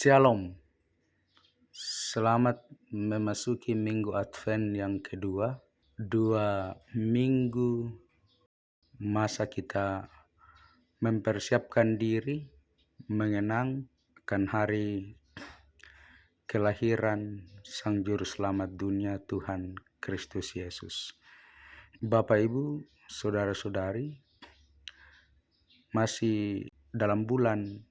Shalom, selamat memasuki minggu Advent yang kedua. 2 minggu masa kita mempersiapkan diri mengenang akan hari kelahiran Sang Juru Selamat dunia Tuhan Kristus Yesus. Bapak Ibu, saudara-saudari, masih dalam bulan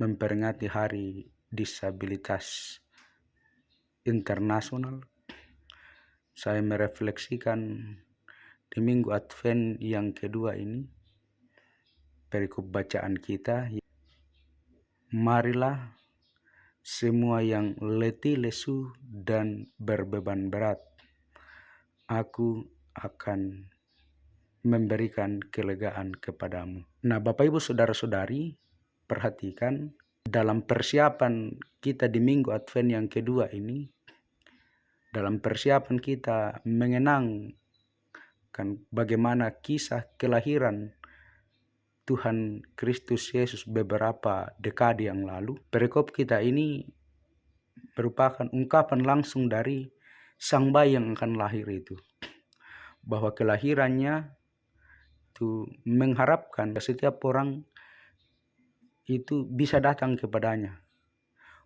memperingati Hari Disabilitas Internasional. Saya merefleksikan di minggu Advent yang kedua ini, perikop bacaan kita, marilah semua yang letih lesu dan berbeban berat, aku akan memberikan kelegaan kepadamu. Nah, Bapak Ibu saudara-saudari, perhatikan dalam persiapan kita di minggu Advent yang kedua ini, dalam persiapan kita mengenang bagaimana kisah kelahiran Tuhan Kristus Yesus beberapa dekade yang lalu. Perikop kita ini merupakan ungkapan langsung dari sang bayi yang akan lahir itu, bahwa kelahirannya itu mengharapkan setiap orang itu bisa datang kepadanya,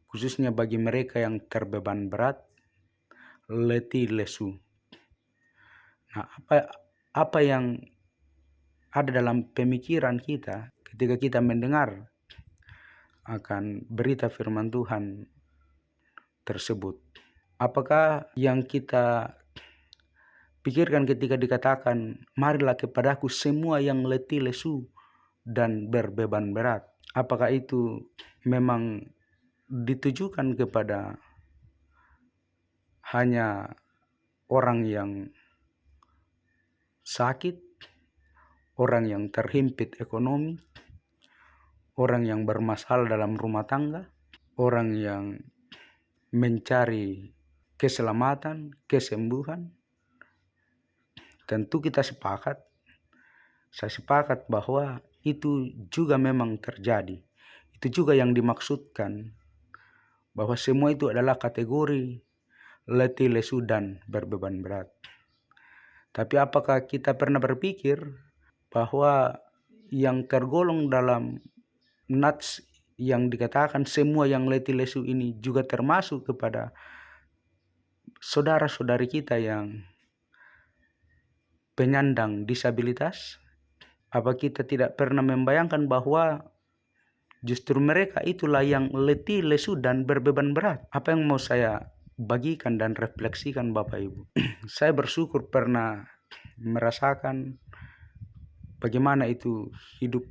khususnya bagi mereka yang terbeban berat, letih lesu. Nah, apa yang ada dalam pemikiran kita ketika kita mendengar akan berita firman Tuhan tersebut? Apakah yang kita pikirkan ketika dikatakan, marilah kepadaku semua yang letih lesu dan berbeban berat? Apakah itu memang ditujukan kepada hanya orang yang sakit, orang yang terhimpit ekonomi, orang yang bermasalah dalam rumah tangga, orang yang mencari keselamatan, kesembuhan? Tentu saya sepakat bahwa itu juga memang terjadi. Itu juga yang dimaksudkan, bahwa semua itu adalah kategori letih lesu dan berbeban berat. Tapi apakah kita pernah berpikir bahwa yang tergolong dalam nats yang dikatakan semua yang letih lesu ini juga termasuk kepada saudara-saudari kita yang penyandang disabilitas? Apa kita tidak pernah membayangkan bahwa justru mereka itulah yang letih lesu dan berbeban berat? Apa yang mau saya bagikan dan refleksikan Bapak Ibu? Saya bersyukur pernah merasakan bagaimana itu hidup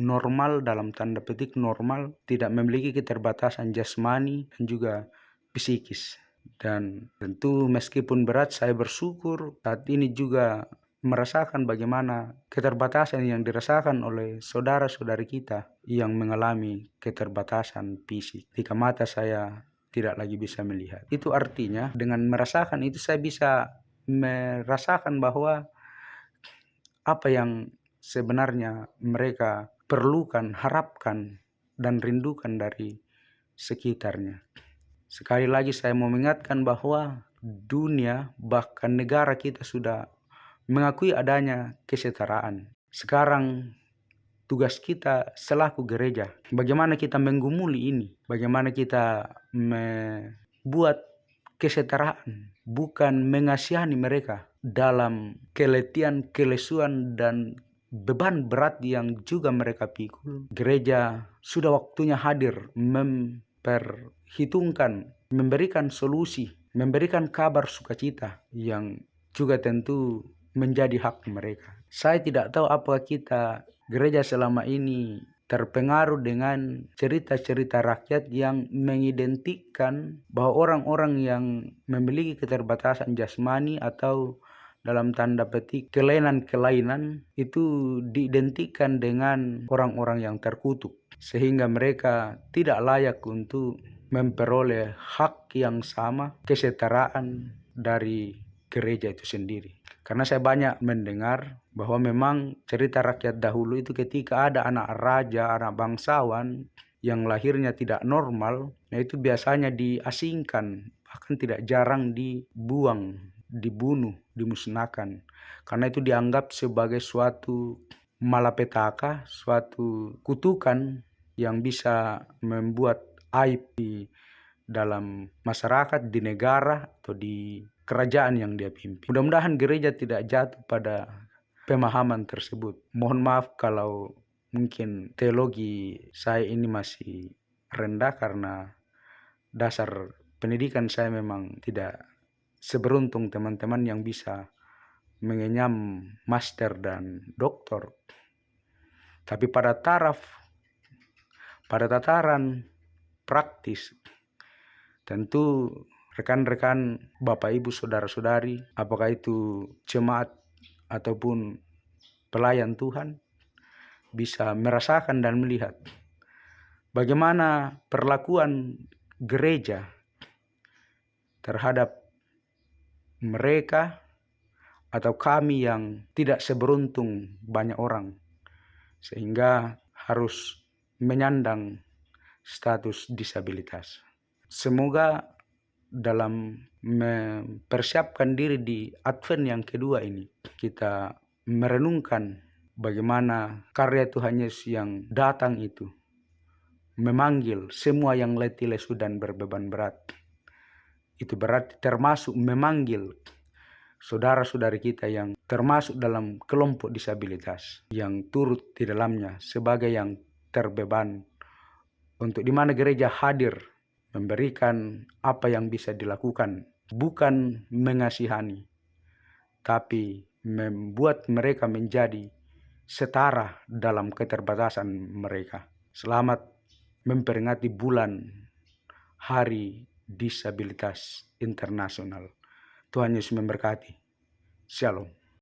normal, dalam tanda petik normal, tidak memiliki keterbatasan jasmani dan juga psikis. Dan tentu meskipun berat, saya bersyukur saat ini juga merasakan bagaimana keterbatasan yang dirasakan oleh saudara-saudari kita yang mengalami keterbatasan fisik. Ketika mata saya tidak lagi bisa melihat. Itu artinya dengan merasakan itu saya bisa merasakan bahwa apa yang sebenarnya mereka perlukan, harapkan, dan rindukan dari sekitarnya. Sekali lagi saya mau mengingatkan bahwa dunia, bahkan negara kita sudah mengakui adanya kesetaraan. Sekarang tugas kita selaku gereja, bagaimana kita menggumuli ini, bagaimana kita membuat kesetaraan, bukan mengasihani mereka dalam keletihan, kelesuan, dan beban berat yang juga mereka pikul. Gereja sudah waktunya hadir memperhitungkan, memberikan solusi, memberikan kabar sukacita yang juga tentu menjadi hak mereka. Saya tidak tahu apakah kita gereja selama ini terpengaruh dengan cerita-cerita rakyat yang mengidentikan bahwa orang-orang yang memiliki keterbatasan jasmani atau dalam tanda petik kelainan-kelainan itu diidentikan dengan orang-orang yang terkutuk, sehingga mereka tidak layak untuk memperoleh hak yang sama, kesetaraan dari gereja itu sendiri. Karena saya banyak mendengar bahwa memang cerita rakyat dahulu itu ketika ada anak raja, anak bangsawan, yang lahirnya tidak normal, nah itu biasanya diasingkan, bahkan tidak jarang dibuang, dibunuh, dimusnahkan. Karena itu dianggap sebagai suatu malapetaka, suatu kutukan yang bisa membuat aib di dalam masyarakat, di negara, atau di kerajaan yang dia pimpin. Mudah-mudahan gereja tidak jatuh pada pemahaman tersebut. Mohon maaf kalau mungkin teologi saya ini masih rendah karena dasar pendidikan saya memang tidak seberuntung teman-teman yang bisa mengenyam master dan doktor. Tapi pada tataran praktis, tentu rekan-rekan, Bapak Ibu, saudara-saudari, apakah itu jemaat ataupun pelayan Tuhan, bisa merasakan dan melihat bagaimana perlakuan gereja terhadap mereka atau kami yang tidak seberuntung banyak orang, sehingga harus menyandang status disabilitas. Semoga dalam mempersiapkan diri di Advent yang kedua ini, kita merenungkan bagaimana karya Tuhan Yesus yang datang itu memanggil semua yang letih, lesu, dan berbeban berat. Itu berarti termasuk memanggil saudara-saudari kita yang termasuk dalam kelompok disabilitas, yang turut di dalamnya sebagai yang terbeban, untuk di mana gereja hadir memberikan apa yang bisa dilakukan, bukan mengasihani, tapi membuat mereka menjadi setara dalam keterbatasan mereka. Selamat memperingati bulan Hari Disabilitas Internasional. Tuhan Yesus memberkati. Shalom.